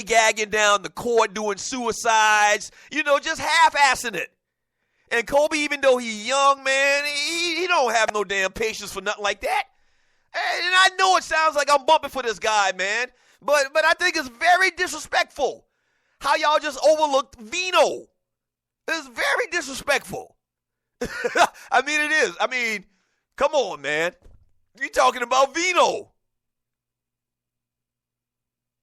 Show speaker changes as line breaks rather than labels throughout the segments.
lollygagging down the court, doing suicides, just half-assing it. And Kobe, even though he's young, man, he don't have no damn patience for nothing like that. And I know it sounds like I'm bumping for this guy, man, but I think it's very disrespectful how y'all just overlooked Vino. It's very disrespectful. I mean, it is. I mean, come on, man. You're talking about Vino.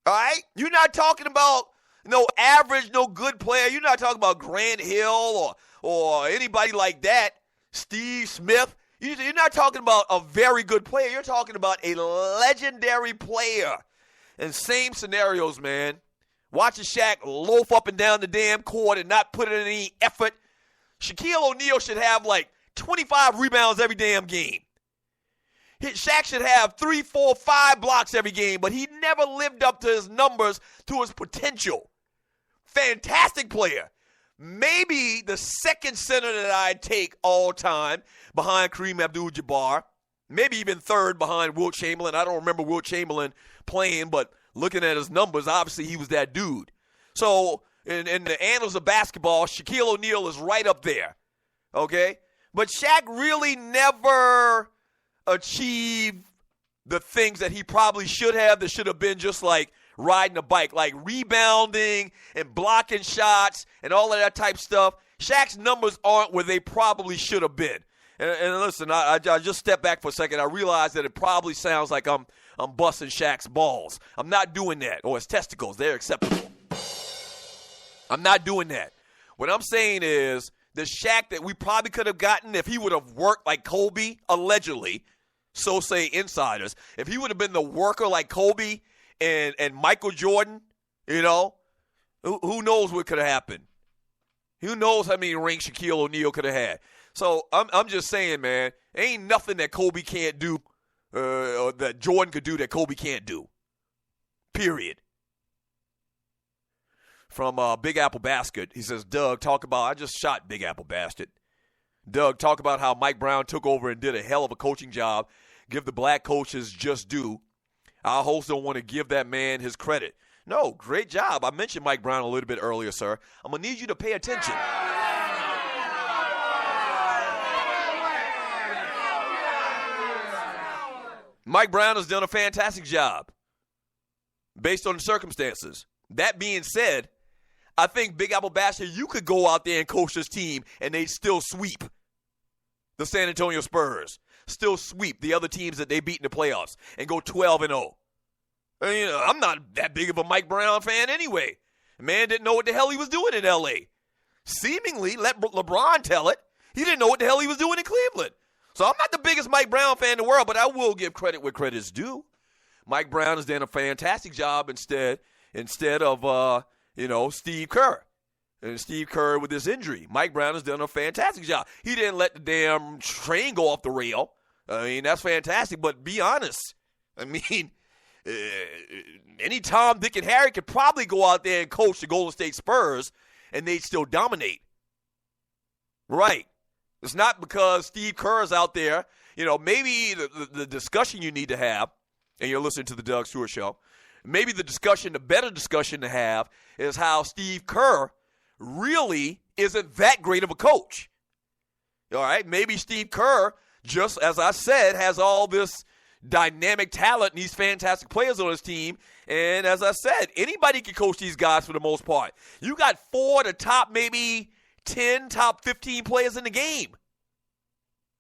All right? You're not talking about no average, no good player. You're not talking about Grant Hill or anybody like that, Steve Smith. You're not talking about a very good player. You're talking about a legendary player. And same scenarios, man. Watching Shaq loaf up and down the damn court and not put in any effort. Shaquille O'Neal should have like 25 rebounds every damn game. Shaq should have 3, 4, 5 blocks every game, but he never lived up to his numbers, to his potential. Fantastic player. Maybe the second center that I'd take all time behind Kareem Abdul-Jabbar. Maybe even third behind Wilt Chamberlain. I don't remember Wilt Chamberlain playing, but looking at his numbers, obviously he was that dude. So in the annals of basketball, Shaquille O'Neal is right up there. Okay? But Shaq really never achieved the things that he probably should have, that should have been just like riding a bike, like rebounding and blocking shots and all of that type stuff. Shaq's numbers aren't where they probably should have been. And listen, I just step back for a second. I realize that it probably sounds like I'm busting Shaq's balls. I'm not doing that. Or his testicles. They're acceptable. I'm not doing that. What I'm saying is the Shaq that we probably could have gotten if he would have worked like Kobe, allegedly, so say insiders, if he would have been the worker like Kobe and Michael Jordan, who knows what could have happened? Who knows how many rings Shaquille O'Neal could have had? So I'm just saying, man, ain't nothing that Kobe can't do or that Jordan could do that Kobe can't do. Period. From Big Apple Basket, he says, Doug, talk about, I just shot Big Apple Basket. Doug, talk about how Mike Brown took over and did a hell of a coaching job. Give the black coaches just due. Our hosts don't want to give that man his credit. No, great job. I mentioned Mike Brown a little bit earlier, sir. I'm going to need you to pay attention. Mike Brown has done a fantastic job based on the circumstances. That being said, I think Big Apple Basket, you could go out there and coach this team and they'd still sweep the San Antonio Spurs. Still sweep the other teams that they beat in the playoffs and go 12-0. I'm not that big of a Mike Brown fan anyway. The man didn't know what the hell he was doing in L.A. Seemingly, let LeBron tell it, he didn't know what the hell he was doing in Cleveland. So I'm not the biggest Mike Brown fan in the world, but I will give credit where credit's due. Mike Brown has done a fantastic job instead of Steve Kerr. And Steve Kerr with this injury. Mike Brown has done a fantastic job. He didn't let the damn train go off the rail. I mean, that's fantastic. But be honest. I mean, any Tom, Dick, and Harry could probably go out there and coach the Golden State Spurs, and they'd still dominate. Right. It's not because Steve Kerr is out there. Maybe the discussion you need to have, and you're listening to the Doug Stewart Show, maybe the better discussion to have is how Steve Kerr really isn't that great of a coach. All right? Maybe Steve Kerr, just as I said, has all this dynamic talent and these fantastic players on his team. And as I said, anybody can coach these guys for the most part. You got 4 of the top maybe 10, top 15 players in the game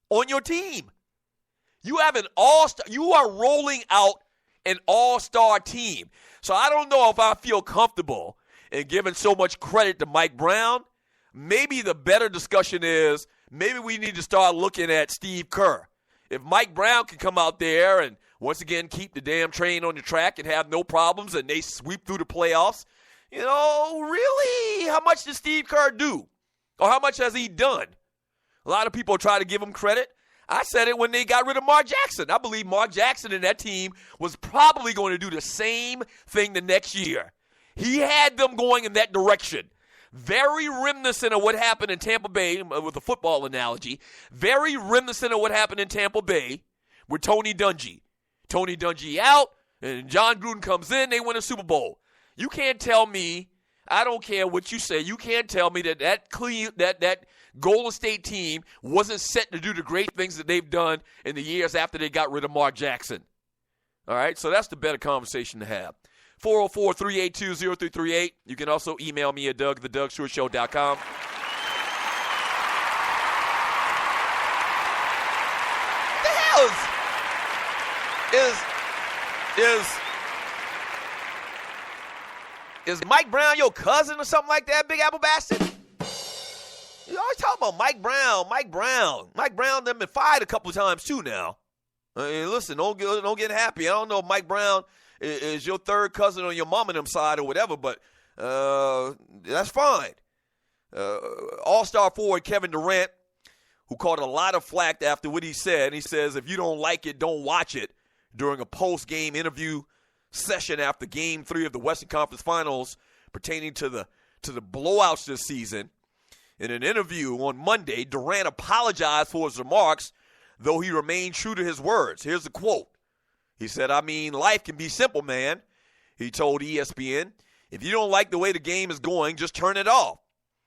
on your team. You have an all-star. You are rolling out an all-star team. So I don't know if I feel comfortable in giving so much credit to Mike Brown. Maybe the better discussion is maybe we need to start looking at Steve Kerr. If Mike Brown can come out there and once again keep the damn train on the track and have no problems and they sweep through the playoffs, really, how much does Steve Kerr do? Or how much has he done? A lot of people try to give him credit. I said it when they got rid of Mark Jackson. I believe Mark Jackson and that team was probably going to do the same thing the next year. He had them going in that direction. Very reminiscent of what happened in Tampa Bay, with a football analogy, very reminiscent of what happened in Tampa Bay with Tony Dungy. Tony Dungy out, and John Gruden comes in, they win a Super Bowl. You can't tell me, I don't care what you say, you can't tell me that Golden State team wasn't set to do the great things that they've done in the years after they got rid of Mark Jackson. All right, so that's the better conversation to have. 404-382-0338. You can also email me at doug@thedougstewartshow.com. The hell is Mike Brown your cousin or something like that, Big Apple bastard? You always talk about Mike Brown. Mike Brown done been fired a couple of times too now. I mean, listen, don't get happy. I don't know if Mike Brown is your third cousin on your mom and them side or whatever, but that's fine. All-star forward Kevin Durant, who caught a lot of flack after what he said. He says, if you don't like it, don't watch it, during a post-game interview session after Game 3 of the Western Conference Finals pertaining to the blowouts this season. In an interview on Monday, Durant apologized for his remarks, though he remained true to his words. Here's the quote. He said, I mean, life can be simple, man. He told ESPN, if you don't like the way the game is going, just turn it off.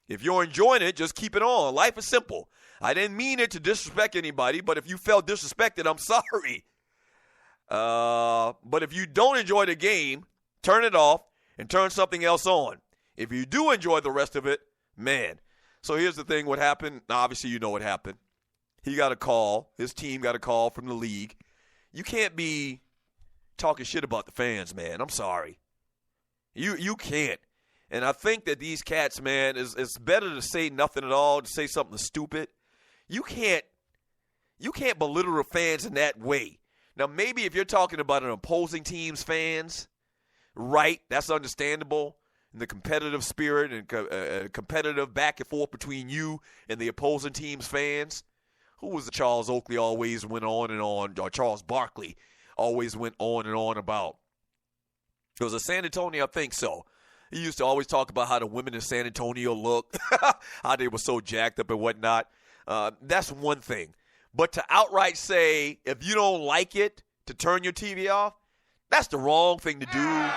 If you're enjoying it, just keep it on. Life is simple. I didn't mean it to disrespect anybody, but if you felt disrespected, I'm sorry. But if you don't enjoy the game, turn it off and turn something else on. If you do enjoy the rest of it, man. So here's the thing, what happened. Now, obviously, you know what happened. He got a call. His team got a call from the league. You can't be talking shit about the fans, man. I'm sorry. You can't. And I think that these cats, man, it's better to say nothing at all, to say something stupid. You can't belittle the fans in that way. Now, maybe if you're talking about an opposing team's fans, right, that's understandable. And the competitive spirit and competitive back and forth between you and the opposing team's fans. Who was the Charles Oakley always went on and on, or Charles Barkley always went on and on about? It was a San Antonio, I think so. He used to always talk about how the women in San Antonio looked, how they were so jacked up and whatnot. That's one thing. But to outright say, if you don't like it, to turn your TV off, that's the wrong thing to do.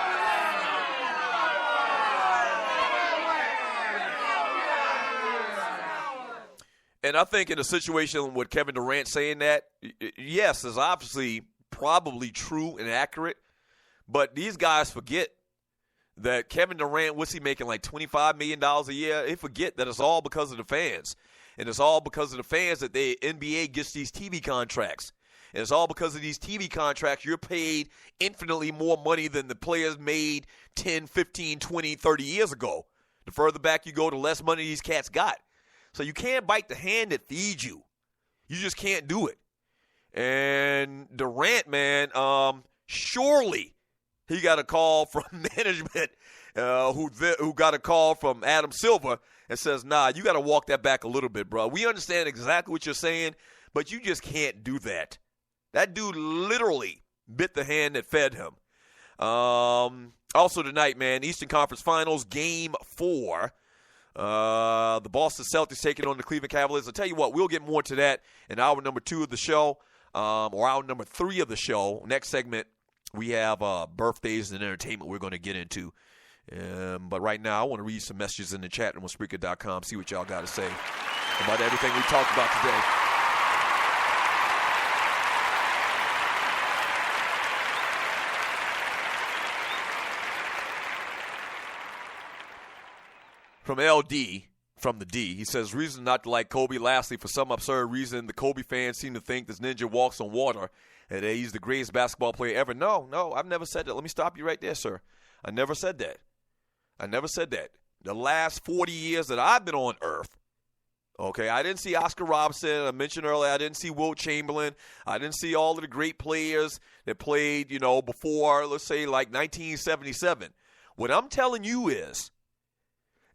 And I think in a situation with Kevin Durant saying that, yes, is obviously probably true and accurate. But these guys forget that Kevin Durant, what's he making, like $25 million a year? They forget that it's all because of the fans. And it's all because of the fans that the NBA gets these TV contracts. And it's all because of these TV contracts, you're paid infinitely more money than the players made 10, 15, 20, 30 years ago. The further back you go, the less money these cats got. So you can't bite the hand that feeds you. You just can't do it. And Durant, man, surely he got a call from management who got a call from Adam Silver and says, nah, you got to walk that back a little bit, bro. We understand exactly what you're saying, but you just can't do that. That dude literally bit the hand that fed him. Also tonight, man, Eastern Conference Finals, Game 4. The Boston Celtics taking on the Cleveland Cavaliers. I'll tell you what, we'll get more to that in hour number 2 of the show, or hour number 3 of the show. Next segment, we have birthdays and entertainment we're going to get into. But right now, I want to read some messages in the chat room on Spreaker.com, see what y'all got to say about everything we talked about today. From LD, from the D, he says, reason not to like Kobe. Lastly, for some absurd reason, the Kobe fans seem to think this ninja walks on water and that he's the greatest basketball player ever. No, I've never said that. Let me stop you right there, sir. I never said that. The last 40 years that I've been on Earth, okay, I didn't see Oscar Robertson. I mentioned earlier, I didn't see Wilt Chamberlain. I didn't see all of the great players that played, before, let's say, like 1977. What I'm telling you is,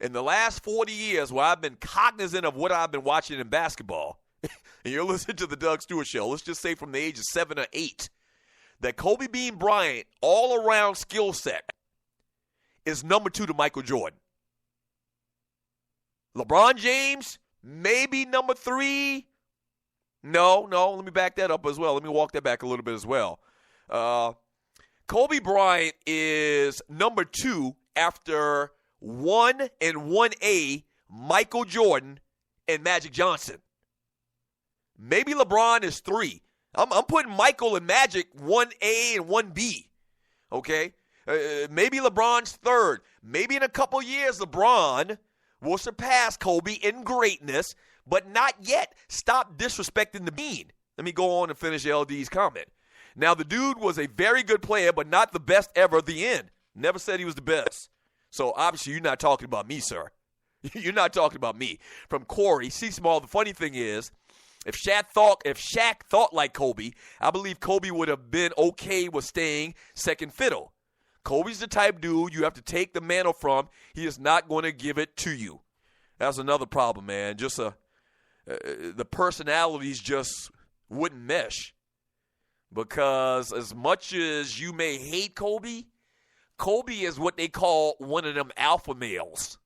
in the last 40 years where I've been cognizant of what I've been watching in basketball, and you're listening to the Doug Stewart Show, let's just say from the age of 7 or 8, that Kobe Bean Bryant, all-around skill set, is number 2 to Michael Jordan. LeBron James, maybe number 3. No, let me back that up as well. Let me walk that back a little bit as well. Kobe Bryant is number 2 after 1 and 1A Michael Jordan and Magic Johnson. Maybe LeBron is 3. I'm putting Michael and Magic 1A and 1B. Okay? Maybe LeBron's 3rd. Maybe in a couple years, LeBron will surpass Kobe in greatness, but not yet. Stop disrespecting the bean. Let me go on and finish LD's comment. Now, the dude was a very good player, but not the best ever at the end. Never said he was the best. So, obviously, you're not talking about me, sir. You're not talking about me. From Corey, see, Small, the funny thing is, if Shaq thought like Kobe, I believe Kobe would have been okay with staying second fiddle. Kobe's the type dude you have to take the mantle from. He is not going to give it to you. That's another problem, man. Just the personalities just wouldn't mesh. Because as much as you may hate Kobe, Kobe is what they call one of them alpha males.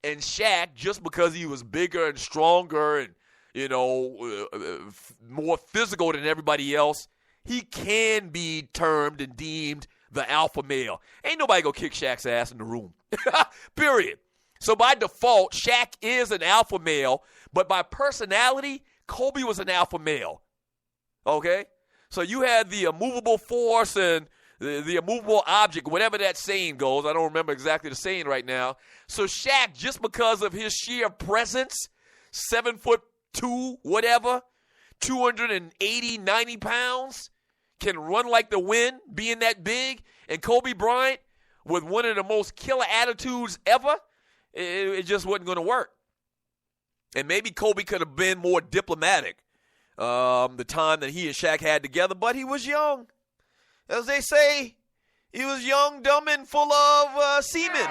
And Shaq, just because he was bigger and stronger and, more physical than everybody else, he can be termed and deemed the alpha male. Ain't nobody gonna kick Shaq's ass in the room. Period. So by default, Shaq is an alpha male, but by personality, Kobe was an alpha male. Okay? So you had the immovable force and the immovable object, whatever that saying goes. I don't remember exactly the saying right now. So Shaq, just because of his sheer presence, 7'2", whatever, 280, 90 pounds, can run like the wind, being that big. And Kobe Bryant, with one of the most killer attitudes ever, it just wasn't going to work. And maybe Kobe could have been more diplomatic the time that he and Shaq had together, but he was young. As they say, he was young, dumb, and full of semen.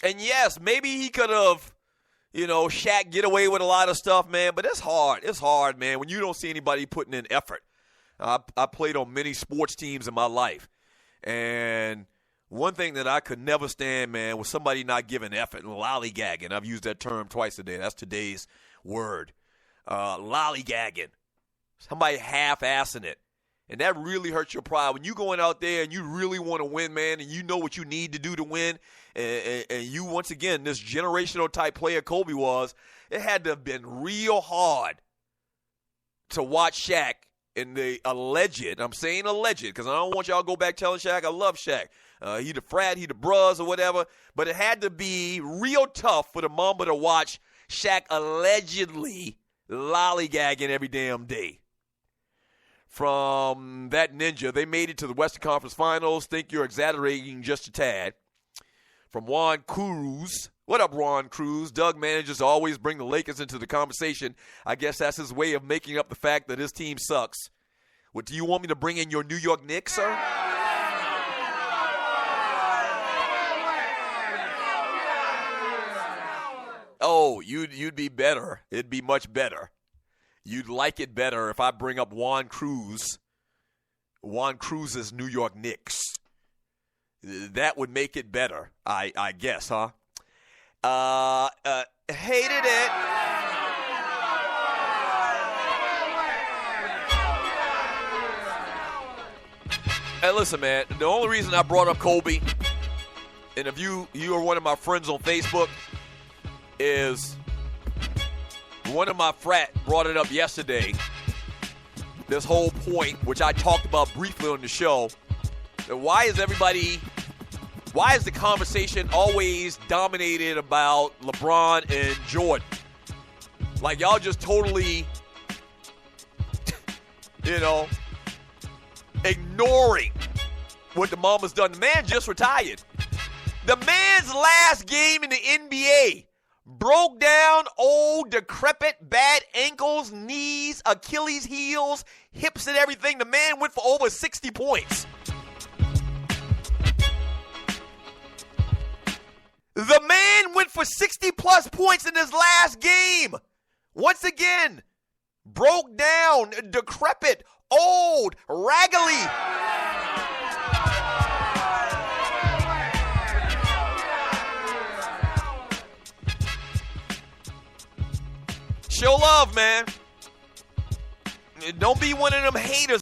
And yes, maybe he could have, Shaq get away with a lot of stuff, man, but it's hard. It's hard, man, when you don't see anybody putting in effort. I played on many sports teams in my life, and one thing that I could never stand, man, was somebody not giving effort and lollygagging. I've used that term twice today. That's today's word. Lollygagging. Somebody half-assing it. And that really hurts your pride. When you're going out there and you really want to win, man, and you know what you need to do to win, and you, once again, this generational type player Kobe was, it had to have been real hard to watch Shaq in the alleged, I'm saying alleged, because I don't want y'all to go back telling Shaq I love Shaq. He the frat, he the bruz or whatever, but it had to be real tough for the mama to watch Shaq allegedly lollygagging every damn day. From that ninja, they made it to the Western Conference Finals. Think you're exaggerating just a tad. From Juan Cruz. What up, Juan Cruz? Doug manages to always bring the Lakers into the conversation. I guess that's his way of making up the fact that his team sucks. What, do you want me to bring in your New York Knicks, sir? Oh, you'd be better. It'd be much better. You'd like it better if I bring up Juan Cruz's New York Knicks. That would make it better, I guess, huh? Hated it. Hey, listen, man, the only reason I brought up Kobe, and if you are one of my friends on Facebook, is one of my frat brought it up yesterday. This whole point, which I talked about briefly on the show, that why is the conversation always dominated about LeBron and Jordan? Like, y'all just totally, ignoring what the mama's done. The man just retired. The man's last game in the NBA broke down old, decrepit, bad ankles, knees, Achilles heels, hips and everything. The man went for over 60 points. The man went for 60-plus points in his last game. Once again, broke down, decrepit, old, raggedy. Show love, man. don't be one of them haters